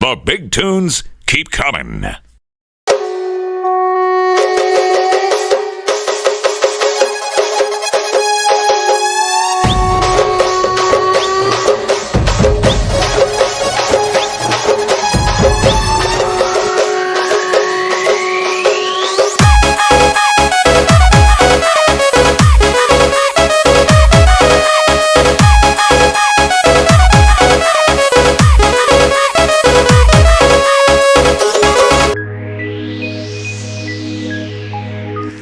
The big tunes keep coming.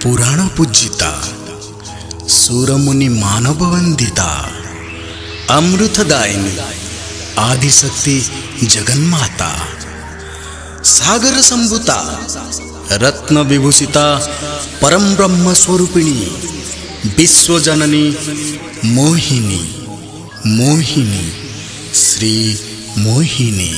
Purana पूजिता सूरमुनि मानव वंदिता अमृतदायिनी आदिशक्ति जगन्माता सागर संभूता रत्न विभूषिता परम ब्रह्म स्वरूपिणी विश्वजननी मोहिनी मोहिनी श्री मोहिनी।